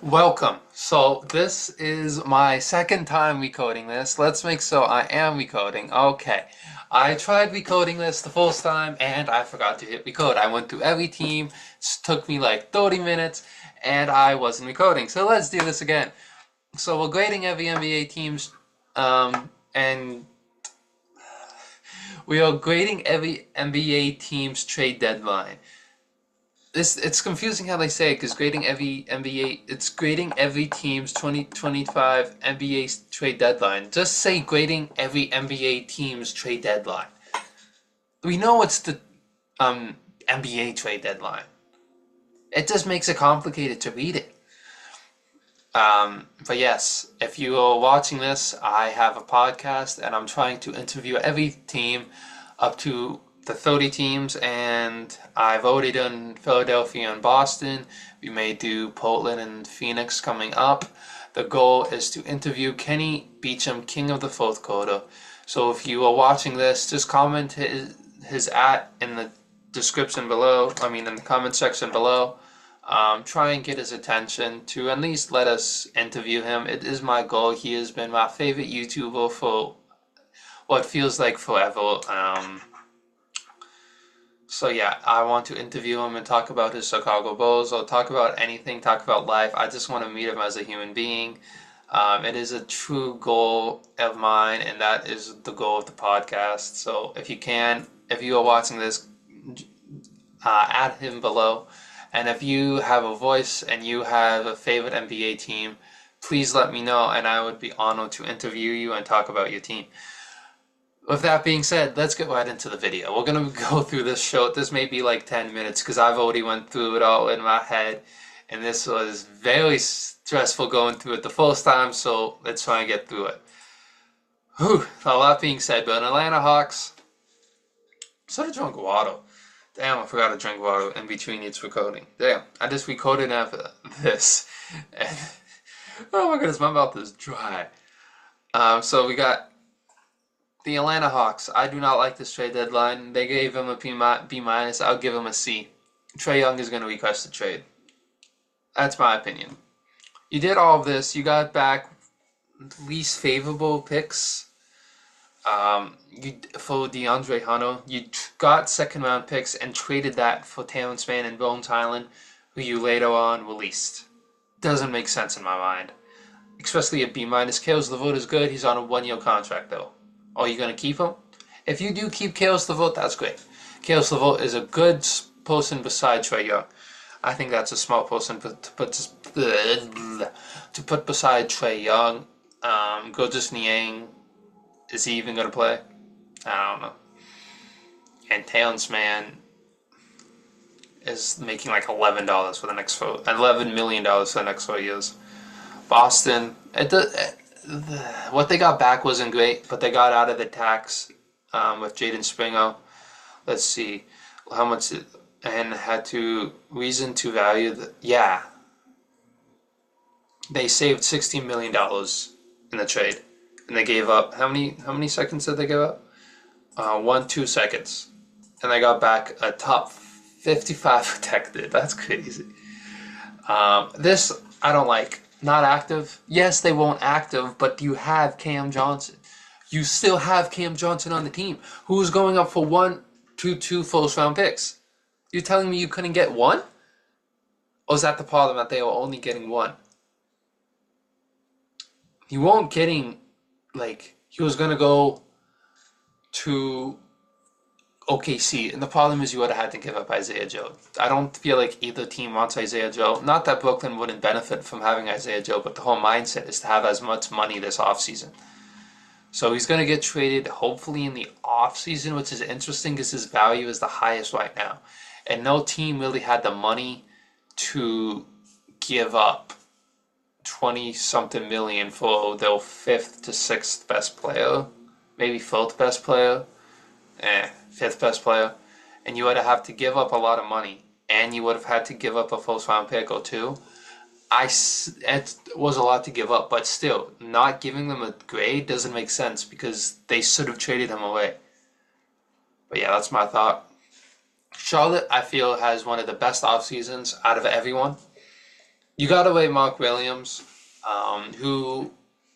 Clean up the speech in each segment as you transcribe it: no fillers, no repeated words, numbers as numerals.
Welcome. So this is my second time recoding this. Let's make so I am recoding. Okay. I tried recoding this the first time and I forgot to hit record. I went through every team. It took me like 30 minutes and I wasn't recording. So let's do this again. So we're grading every NBA teams and we are grading every NBA team's trade deadline. It's confusing how they say it because grading every NBA it's grading every team's 2025 NBA trade deadline. Just say grading every NBA team's trade deadline. We know it's the NBA trade deadline. It just makes it complicated to read it. But yes, if you are watching this, I have a podcast and I'm trying to interview every team up to the 30 teams, and I've already done Philadelphia and Boston. We may do Portland and Phoenix coming up. The goal is to interview Kenny Beecham, king of the fourth quarter. So if you are watching this, just comment his at in the description below, in the comment section below. Try and get his attention to at least let us interview him. It is my goal. He has been my favorite YouTuber for what feels like forever. So yeah, I want to interview him and talk about his Chicago Bulls or talk about anything, talk about life. I just want to meet him as a human being. It is a true goal of mine, and that is the goal of the podcast. So if you are watching this, add him below. And if you have a voice and you have a favorite NBA team, please let me know, and I would be honored to interview you and talk about your team. With that being said, let's get right into the video. We're going to go through this show. This may be like 10 minutes because I've already went through it all in my head. And this was very stressful going through it the first time, so let's try and get through it. Whew, a lot being said, but Atlanta Hawks, sort of drunk water. Damn, I forgot to drink water in between each recording. Damn, I just recorded after this. And, oh my goodness, my mouth is dry. So we got the Atlanta Hawks. I do not like this trade deadline. They gave him a B minus. I'll give him a C. Trae Young is going to request a trade. That's my opinion. You did all of this. You got back least favorable picks. For DeAndre Hunter, you got second round picks and traded that for Terrence Mann and Bones Hyland, who you later on released. Doesn't make sense in my mind. Especially a B minus. Caris LeVert is good. He's on a 1-year contract though. Are you going to keep him? If you do keep Caris LeVert, that's great. Caris LeVert is a good person beside Trae Young. I think that's a smart person to put beside Trae Young. Gorgeous Niang, is he even going to play? I don't know. And Terrence Mann is making like $11 for the next $11 million for the next 4 years. Boston, what they got back wasn't great, but they got out of the tax with Jaden Springer. Let's see how much and had to reason to value. They saved $16 million in the trade, and they gave up how many seconds did they give up? 2 seconds, and they got back a top 55 protected. That's crazy. This I don't like. Not active. Yes, they won't active, but you have Cam Johnson. You still have Cam Johnson on the team, who is going up for two first round picks. You're telling me you couldn't get one? Or is that the problem that they were only getting one? You weren't getting, he was going to go to OKC, and the problem is you would have had to give up Isaiah Joe. I don't feel like either team wants Isaiah Joe. Not that Brooklyn wouldn't benefit from having Isaiah Joe, but the whole mindset is to have as much money this offseason. So he's going to get traded hopefully in the offseason, which is interesting because his value is the highest right now. And no team really had the money to give up 20-something million for their 5th to 6th best player, maybe 4th best player, 5th best player, and you would have to give up a lot of money, and you would have had to give up a first round pick or two. It was a lot to give up, but still, not giving them a grade doesn't make sense because they should have traded him away. But yeah, that's my thought. Charlotte, I feel, has one of the best off seasons out of everyone. You got away Mark Williams, who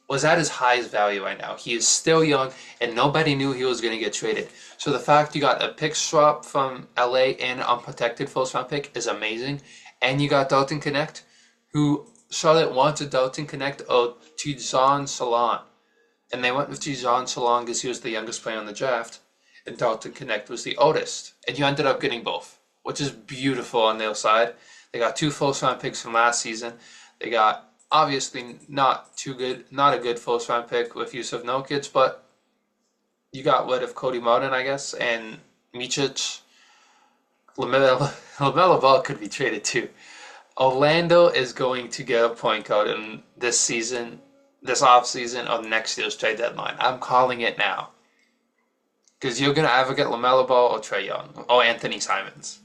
was at his highest value right now. He is still young, and nobody knew he was going to get traded. So the fact you got a pick swap from LA and an unprotected first round pick is amazing. And you got Dalton Connect, who Charlotte wanted Dalton Connect or Tijan Salon. And they went with Tijan Salon because he was the youngest player in the draft, and Dalton Connect was the oldest. And you ended up getting both, which is beautiful on their side. They got two first round picks from last season. They got obviously not a good first round pick with Yusuf Nurkic, but you got rid of Cody Martin, I guess, and Micic. LaMelo Ball could be traded too. Orlando is going to get a point guard in this season, this offseason, or next year's trade deadline. I'm calling it now. Because you're going to either get LaMelo Ball or Trae Young or Anthony Simons.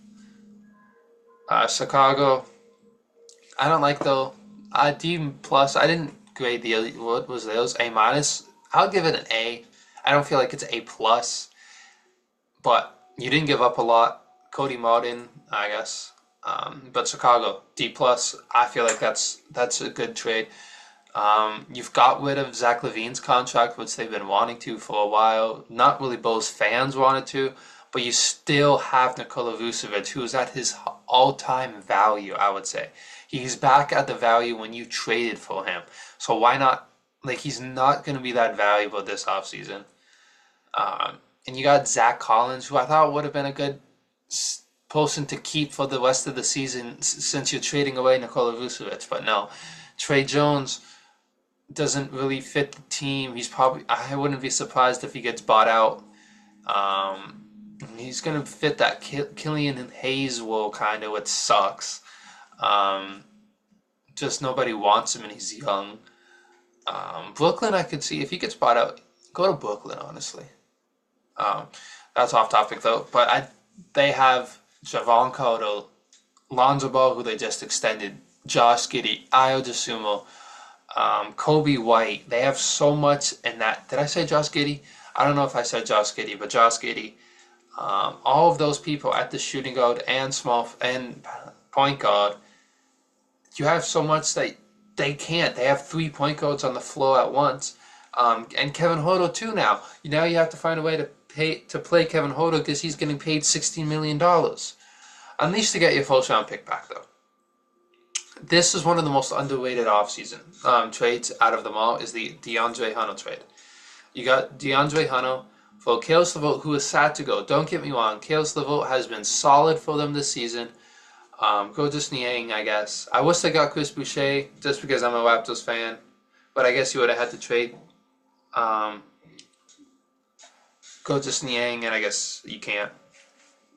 Chicago, I don't like though. D plus. I didn't grade the what was those A minus. I'll give it an A. I don't feel like it's A plus, but you didn't give up a lot. Cody Martin, I guess, but Chicago D plus. I feel like that's a good trade. You've got rid of Zach LaVine's contract, which they've been wanting to for a while. Not really Bulls fans wanted to, but you still have Nikola Vucevic, who is at his all-time value, I would say. He's back at the value when you traded for him. So why not? Like, he's not going to be that valuable this offseason. And you got Zach Collins, who I thought would have been a good person to keep for the rest of the season since you're trading away Nikola Vucevic. But no, Trey Jones doesn't really fit the team. I wouldn't be surprised if he gets bought out. He's going to fit that Killian Hayes role kind of, which sucks. Just nobody wants him and he's young. Brooklyn, I could see if he gets bought out, go to Brooklyn, honestly. That's off topic though, but they have Javon Carter, Lonzo Ball, who they just extended, Josh Giddey, Ayo Dosunmu, Kobe White. They have so much in that. Did I say Josh Giddey? I don't know if I said Josh Giddey, but Josh Giddey. All of those people at the shooting guard and small and point guard. You have so much that they can't. They have 3 point guards on the floor at once. And Kevin Huerter too now. Now you have to find a way to play Kevin Huerter because he's getting paid $16 million. At least to get your first round pick back though. This is one of the most underrated offseason trades out of them all is the DeAndre Hunter trade. You got DeAndre Hunter for Caris LeVert, who is sad to go. Don't get me wrong. Caris LeVert has been solid for them this season. Gorgeous Niang, I guess. I wish they got Chris Boucher just because I'm a Raptors fan. But I guess you would have had to trade Gorgeous Niang, and I guess you can't.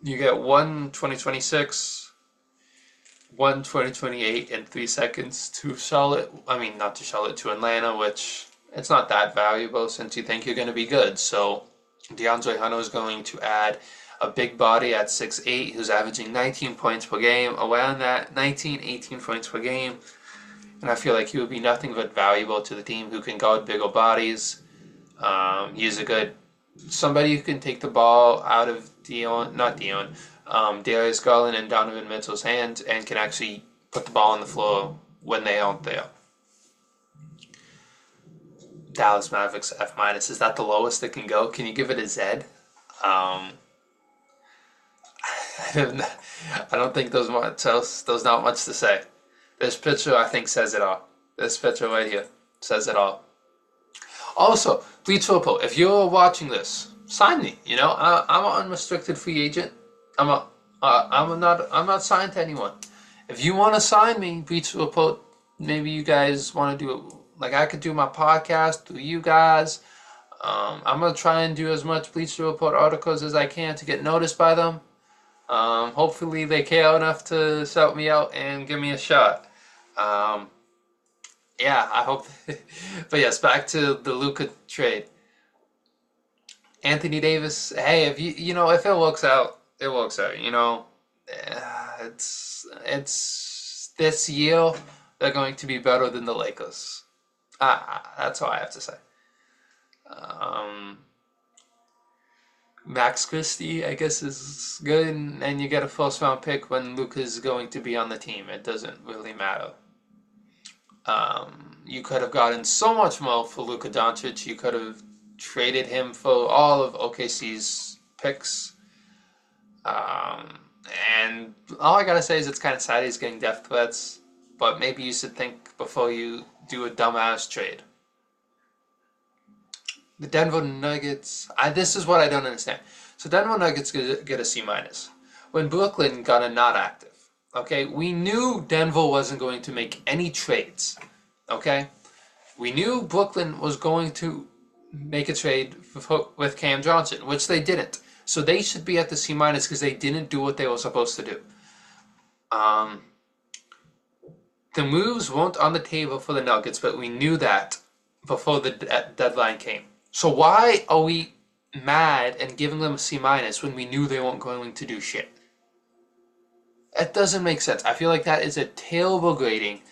You get one 2026, one 2028 in 3 seconds to Charlotte. I mean, not to Charlotte, to Atlanta, which it's not that valuable since you think you're going to be good. So DeAndre Hunter is going to add a big body at 6'8", who's averaging 19 points per game, around that 19, 18 points per game. And I feel like he would be nothing but valuable to the team who can guard bigger bodies. He's a good somebody who can take the ball out of Darius Garland and Donovan Mitchell's hands and can actually put the ball on the floor when they aren't there. Dallas Mavericks F minus. Is that the lowest it can go? Can you give it a Z? I don't think there's not much to say. This picture, I think, says it all. This picture right here says it all. Also, Bleach Report, if you're watching this, sign me. You know, I'm an unrestricted free agent. I'm not signed to anyone. If you want to sign me, Bleach Report, maybe you guys want to do it. Like I could do my podcast through you guys. I'm gonna try and do as much Bleach Report articles as I can to get noticed by them. Hopefully they care enough to shout me out and give me a shot. Yeah, I hope. But yes, back to the Luka trade. Anthony Davis. Hey, if if it works out, it works out. It's this year they're going to be better than the Lakers. That's all I have to say. Max Christie, I guess, is good, and you get a first round pick when Luka's going to be on the team. It doesn't really matter. You could have gotten so much more for Luka Doncic. You could have traded him for all of OKC's picks. Um, and all I gotta say is it's kind of sad he's getting death threats, but maybe you should think before you do a dumbass trade. The Denver Nuggets, this is what I don't understand. So Denver Nuggets get a C minus. When Brooklyn got a not active, okay, we knew Denver wasn't going to make any trades, okay? We knew Brooklyn was going to make a trade with Cam Johnson, which they didn't. So they should be at the C minus because they didn't do what they were supposed to do. The moves weren't on the table for the Nuggets, but we knew that before the deadline came. So why are we mad and giving them a C minus when we knew they weren't going to do shit? It doesn't make sense. I feel like that is a terrible grading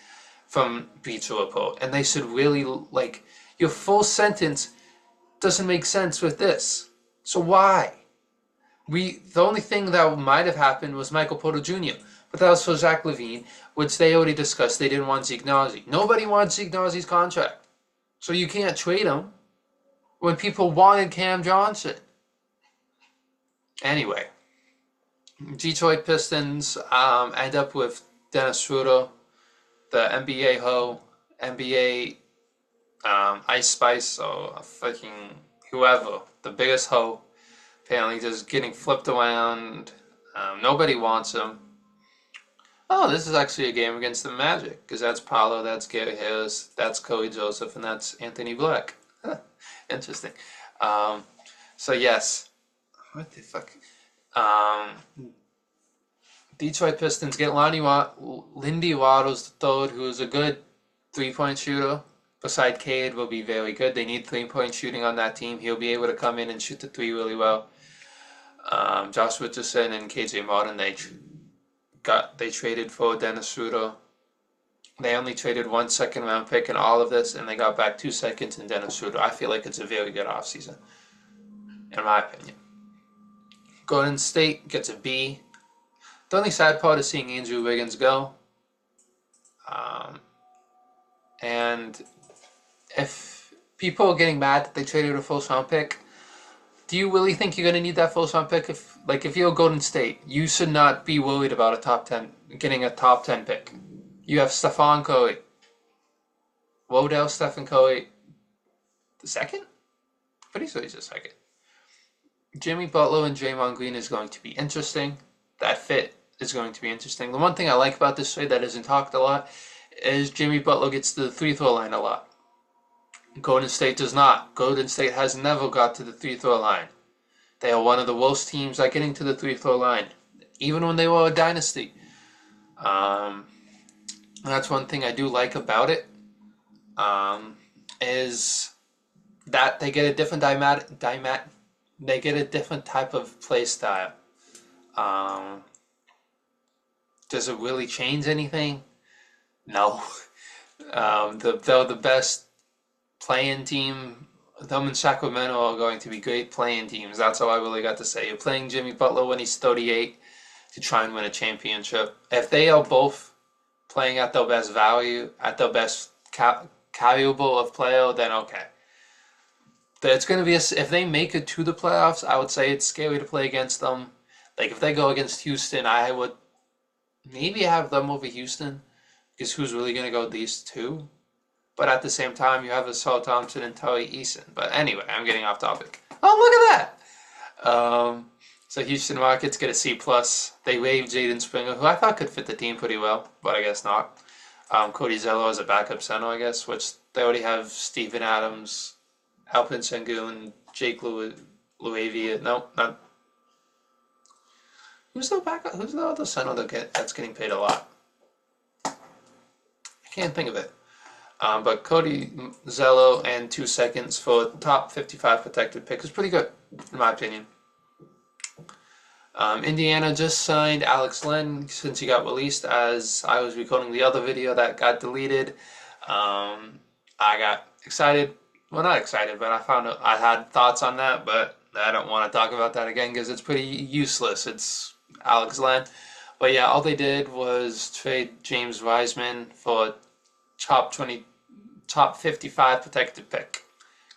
from Bleacher Report, and they should really, like, your full sentence doesn't make sense with this. So why? The only thing that might have happened was Michael Porter Jr., but that was for Zach LaVine, which they already discussed. They didn't want Zeke Nazi. Nobody wants Zeke Nazi's contract. So you can't trade him when people wanted Cam Johnson. Anyway, Detroit Pistons end up with Dennis Schroeder, the NBA hoe, NBA Ice Spice, or fucking whoever, the biggest hoe, apparently just getting flipped around. Nobody wants him. Oh, this is actually a game against the Magic, because that's Paolo, that's Gary Harris, that's Corey Joseph, and that's Anthony Black. Interesting. So yes. What the fuck? Detroit Pistons get Lindy Waddles III, who is a good three-point shooter. Beside Cade will be very good. They need three-point shooting on that team. He'll be able to come in and shoot the three really well. Josh Richardson and KJ Martin, they traded for Dennis Schroeder. They only traded 1 second-round pick in all of this, and they got back 2 seconds in Dennis Schroeder. I feel like it's a very good offseason, in my opinion. Golden State gets a B. The only sad part is seeing Andrew Wiggins go. And if people are getting mad that they traded a first-round pick, do you really think you're going to need that first-round pick? If you're Golden State, you should not be worried about getting a top 10 pick. You have Stephon Curry, Wodell Stephen Curry, the second? Pretty sure he's the second. Jimmy Butler and Draymond Green is going to be interesting. That fit is going to be interesting. The one thing I like about this trade that isn't talked a lot is Jimmy Butler gets to the free-throw line a lot. Golden State does not. Golden State has never got to the free-throw line. They are one of the worst teams at getting to the free-throw line, even when they were a dynasty. That's one thing I do like about it, is that they get a different they get a different type of play style. Does it really change anything? No. They're the best playing team. Them and Sacramento are going to be great playing teams. That's all I really got to say. You're playing Jimmy Butler when he's 38 to try and win a championship. If they are both playing at their best value, at their best caliber of player, then okay. It's going to be if they make it to the playoffs, I would say it's scary to play against them. Like if they go against Houston, I would maybe have them over Houston, because who's really going to go these two? But at the same time, you have Saul Thompson and Tari Eason. But anyway, I'm getting off topic. Oh, look at that! So Houston Rockets get a C+. They waived Jaden Springer, who I thought could fit the team pretty well, but I guess not. Cody Zello as a backup center, I guess, which they already have Steven Adams, Alpin Sengun, Jake Luavia. No, not. Who's the backup? Who's the other center that's getting paid a lot? I can't think of it. But Cody Zello and 2 seconds for top 55 protected pick is pretty good, in my opinion. Indiana just signed Alex Len since he got released, as I was recording the other video that got deleted. I got excited. Well, not excited, but I had thoughts on that, but I don't want to talk about that again because it's pretty useless. It's Alex Len. But yeah, all they did was trade James Wiseman for top 55 protected pick.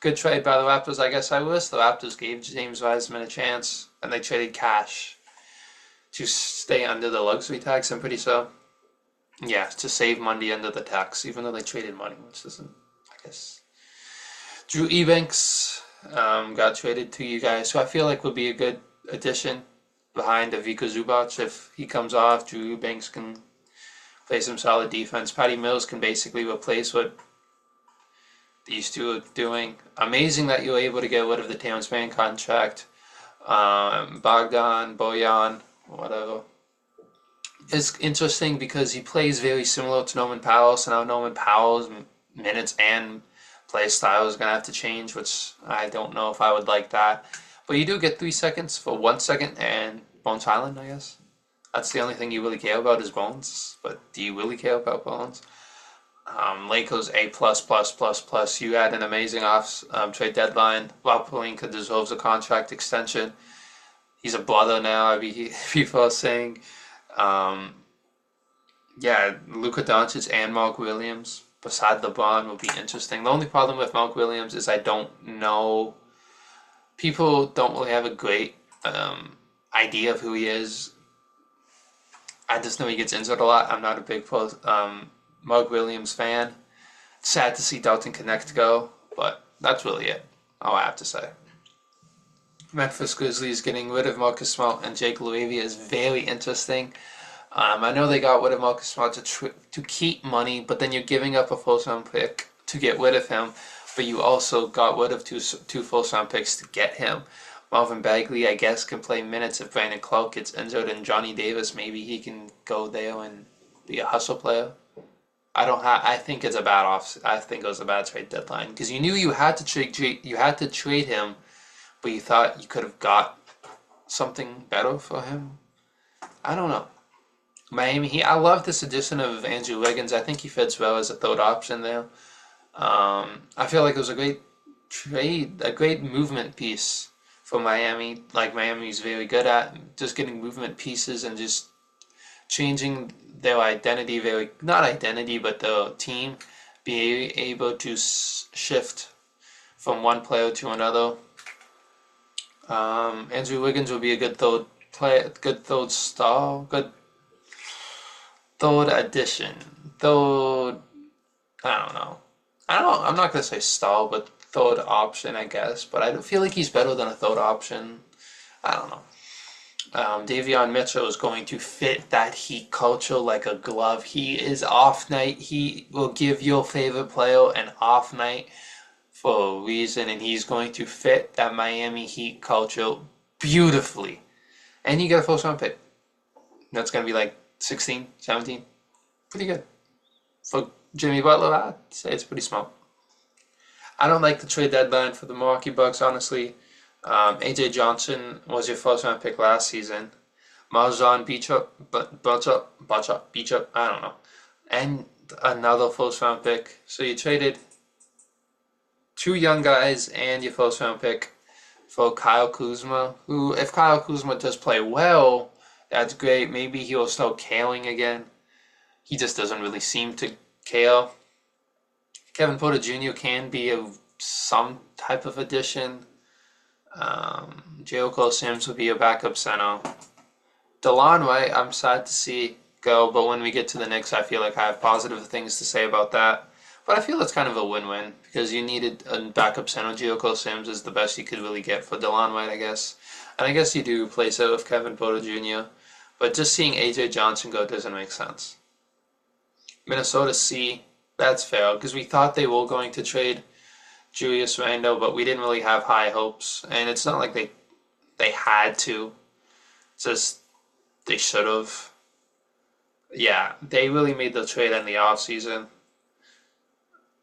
Good trade by the Raptors, I guess I wish. The Raptors gave James Wiseman a chance, and they traded cash to stay under the luxury tax, I'm pretty sure. Yeah, to save money under the tax, even though they traded money, which isn't, I guess. Drew Eubanks got traded to you guys, so I feel like would be a good addition behind Ivica Zubac. If he comes off, Drew Eubanks can play some solid defense. Patty Mills can basically replace what these two are doing. Amazing that you were able to get rid of the Terrence Mann contract. Bogdan, Bojan, whatever. It's interesting because he plays very similar to Norman Powell, so now Norman Powell's minutes and play style is going to have to change, which I don't know if I would like that. But you do get 3 seconds for 1 second and Bones Highland, I guess. That's the only thing you really care about is Bones, but do you really care about Bones? Lakers A+++++. You had an amazing trade deadline. Rob Pelinka deserves a contract extension. He's a brother now, people are saying. Yeah, Luka Doncic and Mark Williams beside LeBron will be interesting. The only problem with Mark Williams is I don't know. People don't really have a great idea of who he is. I just know he gets injured a lot. I'm not a big Mark Williams fan. Sad to see Dalton Connect go, but that's really it. All I have to say. Memphis Grizzlies getting rid of Marcus Smart and Jake LaRavia is very interesting. I know they got rid of Marcus Smart to keep money, but then you're giving up a first-round pick to get rid of him, but you also got rid of two first-round picks to get him. Marvin Bagley, I guess, can play minutes if Brandon Clark gets injured, and Johnny Davis, maybe he can go there and be a hustle player. I think it's a bad I think it was a bad trade deadline because you knew you had to trade him, but you thought you could have got something better for him. I don't know. Miami, I love this addition of Andrew Wiggins. I think he fits well as a third option there. I feel like it was a great trade, a great movement piece for Miami. Like Miami's very good at just getting movement pieces and just changing their identity, not identity, but the team, being able to shift from one player to another. Andrew Wiggins will be a good third addition. I don't know. I'm not gonna say stall, but third option, I guess. But I don't feel like he's better than a third option. I don't know. Davion Mitchell is going to fit that Heat culture like a glove. He is off night. He will give your favorite player an off night for a reason, and he's going to fit that Miami Heat culture beautifully. And you get a first round pick. That's going to be like 16, 17. Pretty good. For Jimmy Butler, I'd say it's pretty small. I don't like the trade deadline for the Milwaukee Bucks, honestly. AJ Johnson was your first round pick last season. Marjan Beachup, I don't know. And another first round pick. So you traded 2 young guys and your first round pick for Kyle Kuzma, who, if Kyle Kuzma does play well, that's great. Maybe he'll start caring again. He just doesn't really seem to care. Kevin Porter Jr. can be some type of addition. Jericho Sims will be a backup center. DeLon Wright, I'm sad to see go, but when we get to the Knicks, I feel like I have positive things to say about that. But I feel it's kind of a win-win because you needed a backup center. Jericho Sims is the best you could really get for DeLon Wright, I guess. And I guess you do replace it with Kevin Porter Jr., but just seeing AJ Johnson go doesn't make sense. Minnesota C, that's fair because we thought they were going to trade Julius Randle, but we didn't really have high hopes, and it's not like they had to. It's just they should have. Yeah, they really made the trade in the offseason.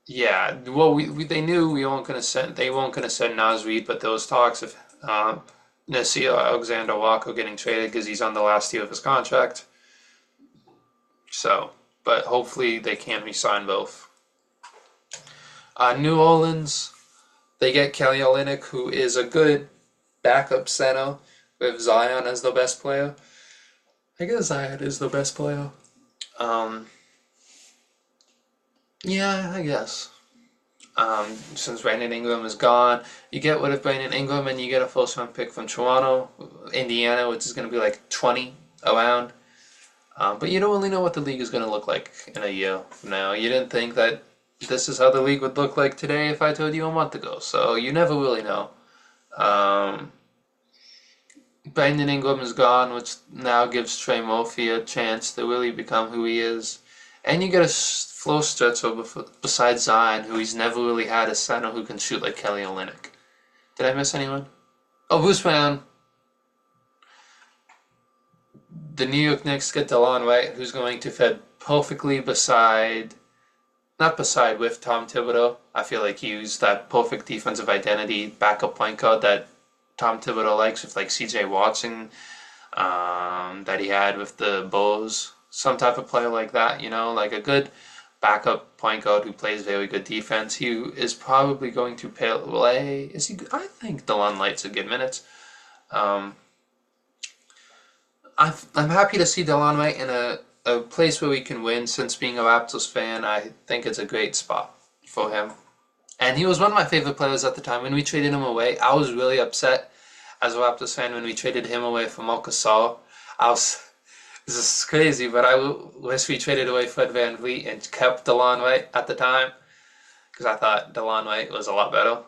Yeah, well, they knew they weren't going to send Naz Reid, but there was talks of Nasir Alexander-Walker getting traded because he's on the last year of his contract. So, but hopefully they can re-sign both. New Orleans, they get Kelly Olynyk, who is a good backup center with Zion as the best player. I guess Zion is the best player. Yeah, I guess. Since Brandon Ingram is gone, you get rid of Brandon Ingram and you get a first round pick from Toronto, Indiana, which is going to be like 20 around. But you don't really know what the league is going to look like in a year from now. You didn't think that this is how the league would look like today if I told you a month ago. So you never really know. Um, Brandon Ingram is gone, which now gives Trey Murphy a chance to really become who he is. And you get a floor stretcher besides Zion, who he's never really had a center who can shoot like Kelly Olynyk. Did I miss anyone? Oh, Bruce Brown. The New York Knicks get DeLon Wright, who's going to fit perfectly not beside with Tom Thibodeau. I feel like he used that perfect defensive identity backup point guard that Tom Thibodeau likes with like C.J. Watson, that he had with the Bulls. Some type of player like that, like a good backup point guard who plays very good defense. He is probably going to play. Is he? I think DeLon Wright's a good minutes. Um, I'm happy to see DeLon Wright in a place where we can win. Since being a Raptors fan, I think it's a great spot for him. And he was one of my favorite players at the time. When we traded him away, I was really upset as a Raptors fan when we traded him away for Marc Gasol. This is crazy, but I wish we traded away Fred VanVleet and kept DeLon Wright at the time because I thought DeLon Wright was a lot better.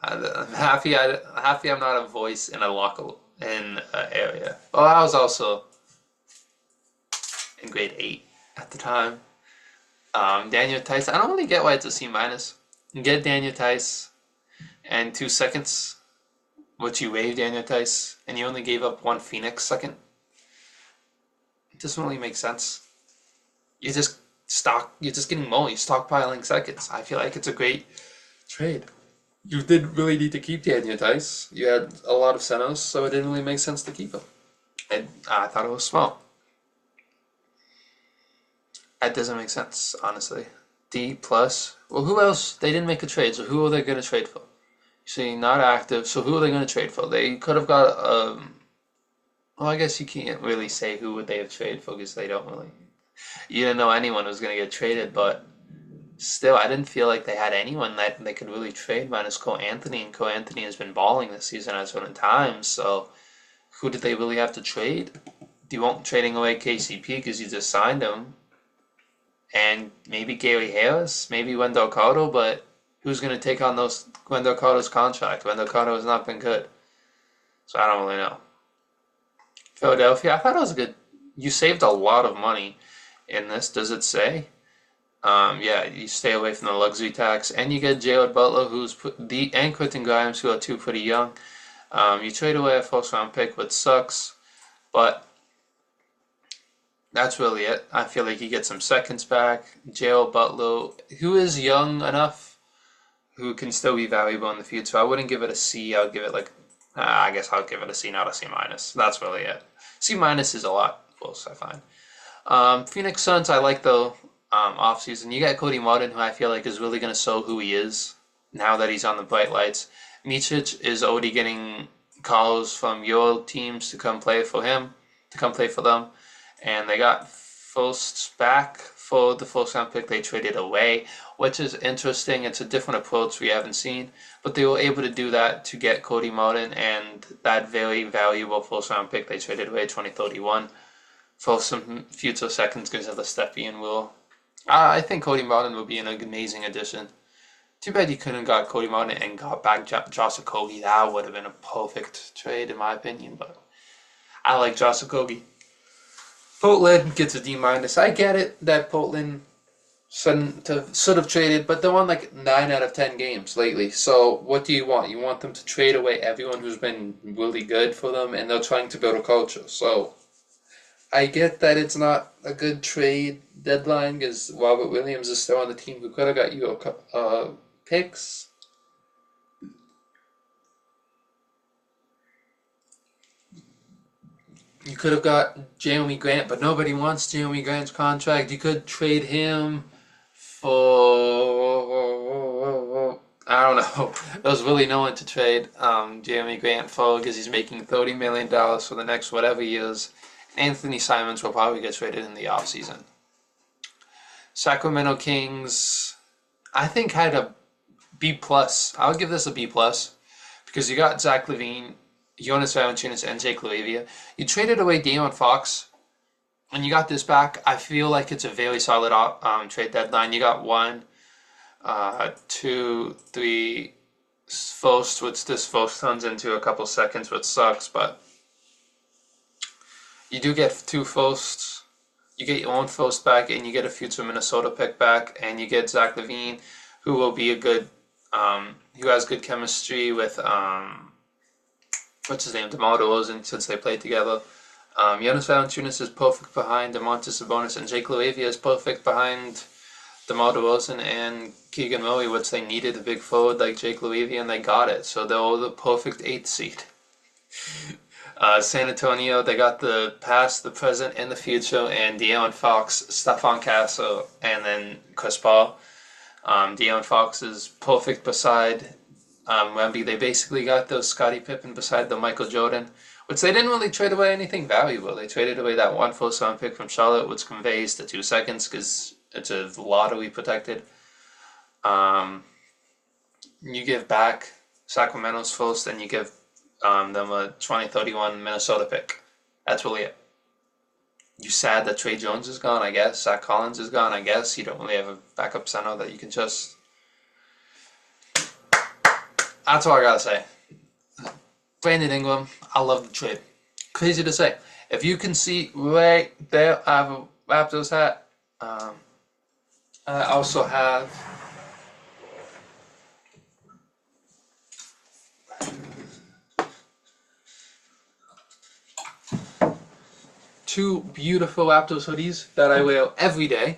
I'm happy. Happy I'm not a voice in a local area. Well, I was also in grade 8 at the time. Daniel Tice. I don't really get why it's a C minus. You get Daniel Tice and 2 seconds, which you waived Daniel Tice, and you only gave up 1 Phoenix second. It doesn't really make sense. You're just getting more. You're stockpiling seconds. I feel like it's a great trade. You didn't really need to keep Daniel Tice. You had a lot of centers, so it didn't really make sense to keep him. And I thought it was smart. That doesn't make sense, honestly. D plus. Well, who else? They didn't make a trade, so who are they going to trade for? You see, not active. So who are they going to trade for? They could have got. Well, I guess you can't really say who would they have traded for because they don't really. You didn't know anyone was going to get traded, but still, I didn't feel like they had anyone that they could really trade minus Cole Anthony, and Cole Anthony has been balling this season at certain times. So, who did they really have to trade? You won't trading away KCP because you just signed him, and maybe Gary Harris, maybe Wendell Carter, but who's going to take on those Wendell Carter's contract? Wendell Carter has not been good, so I don't really know. Philadelphia, I thought it was good. You saved a lot of money in this. Does it say? Yeah, you stay away from the luxury tax, and you get Jared Butler, and Quentin Grimes, who are 2 pretty young. You trade away a first-round pick, which sucks, but that's really it. I feel like you get some seconds back. Jared Butler, who is young enough, who can still be valuable in the future. I wouldn't give it a C. I would give it I guess I'll give it a C, not a C minus. That's really it. C minus is a lot close, I find. Phoenix Suns, I like the offseason. You got Cody Martin, who I feel like is really going to show who he is now that he's on the bright lights. Micic is already getting calls from your teams to come play for him, to come play for them. And they got firsts back for the first round pick they traded away, which is interesting. It's a different approach we haven't seen, but they were able to do that to get Cody Martin and that very valuable first round pick they traded away 2031 for some future seconds because of the Stepien rule. I think Cody Martin would be an amazing addition. Too bad you couldn't got Cody Martin and got back Josh Okogie. That would have been a perfect trade in my opinion, but I like Josh Okogie. Portland gets a D minus. I get it that Portland should have traded, but they won like 9 out of 10 games lately. So what do you want? You want them to trade away everyone who's been really good for them, and they're trying to build a culture. So I get that it's not a good trade deadline because Robert Williams is still on the team who could have got you picks. You could have got Jeremy Grant, but nobody wants Jeremy Grant's contract. You could trade him for I don't know. There's really no one to trade Jeremy Grant for because he's making $30 million for the next whatever years. Anthony Simons will probably get traded in the offseason. Sacramento Kings, I think, had a B plus. I would give this a B plus because you got Zach LaVine, Jonas Valanciunas, and Jake LaRavia. You traded away De'Aaron Fox, and you got this back. I feel like it's a very solid trade deadline. You got 1, 2, 3 firsts, which this first turns into a couple seconds, which sucks, but you do get 2 firsts. You get your own first back, and you get a future Minnesota pick back, and you get Zach LaVine, who will be a good, who has good chemistry with, what's his name, DeMar DeRozan, since they played together. Jonas Valanciunas is perfect behind Domantas Sabonis, and Jake LaRavia is perfect behind DeMar DeRozan and Keegan Murray, which they needed a big forward like Jake LaRavia, and they got it. So they're the perfect 8th seed. San Antonio, they got the past, the present, and the future, and De'Aaron Fox, Stephon Castle, and then Chris Paul. De'Aaron Fox is perfect beside Wemby. They basically got those Scottie Pippen beside the Michael Jordan, which they didn't really trade away anything valuable. They traded away that 1 first-round pick from Charlotte, which conveys the 2 seconds because it's a lottery protected. You give back Sacramento's first, and you give them a 2031 Minnesota pick. That's really it. You sad that Trey Jones is gone, I guess. Zach Collins is gone, I guess. You don't really have a backup center that you can just... That's all I gotta say. Brandon Ingram, I love the trade. Crazy to say. If you can see right there, I have a Raptors hat. I also have two beautiful Raptors hoodies that I wear every day.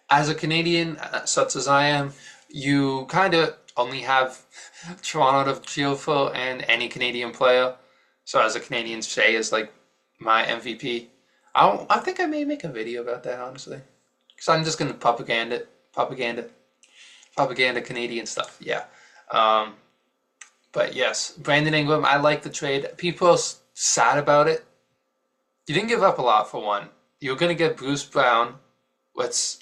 As a Canadian, such as I am, you kind of only have Toronto to cheer for and any Canadian player. So as a Canadian, Shea is like my MVP. I think I may make a video about that, honestly. Because I'm just going to propaganda Canadian stuff, yeah. But yes, Brandon Ingram, I like the trade. People are sad about it. You didn't give up a lot for one. You're going to get Bruce Brown, which...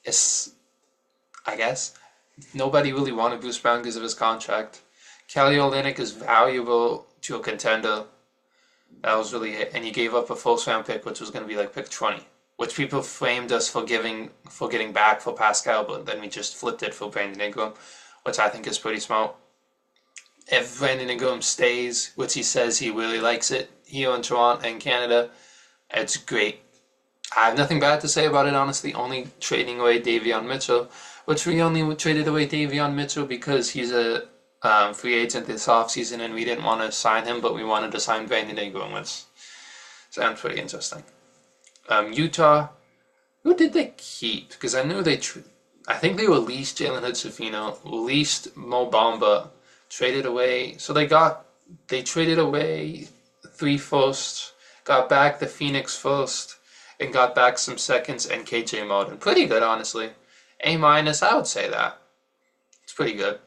it's, I guess, nobody really wanted Bruce Brown because of his contract. Kelly Olynyk is valuable to a contender. That was really it. And you gave up a first-round pick, which was going to be like pick 20, which people framed us for getting back for Pascal, but then we just flipped it for Brandon Ingram, which I think is pretty smart. If Brandon Ingram stays, which he says he really likes it here in Toronto and Canada, it's great. I have nothing bad to say about it, honestly, only trading away Davion Mitchell, which we only traded away Davion Mitchell because he's a free agent this offseason and we didn't want to sign him, but we wanted to sign Brandon Ingram, which sounds pretty interesting. Utah, who did they keep? Because I knew I think they released Jalen Hood-Schifino, released Mo Bamba, traded away, so they traded away 3 firsts, got back the Phoenix first, and got back some seconds and KJ Martin. Pretty good, honestly. A-, I would say that. It's pretty good.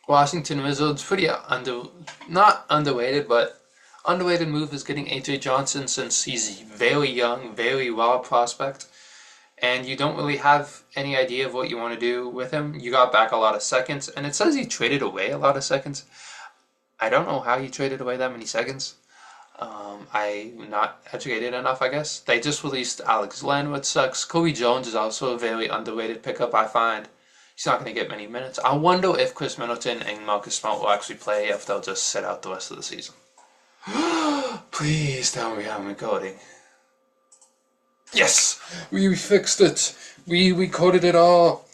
Washington Wizards, pretty not underrated, but underrated move is getting AJ Johnson since he's very young, very raw prospect, and you don't really have any idea of what you want to do with him. You got back a lot of seconds, and it says he traded away a lot of seconds. I don't know how he traded away that many seconds. I'm not educated enough, I guess. They just released Alex Len, which sucks. Kobe Jones is also a very underrated pickup, I find. He's not going to get many minutes. I wonder if Chris Middleton and Marcus Smart will actually play, if they'll just sit out the rest of the season. Please tell me I'm recording. Yes! We fixed it! We coded it all!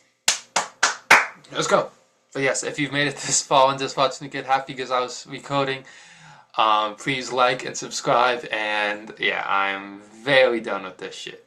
Let's go! But yes, if you've made it this far and just watching me get happy because I was recording, please like and subscribe, and yeah, I'm very done with this shit.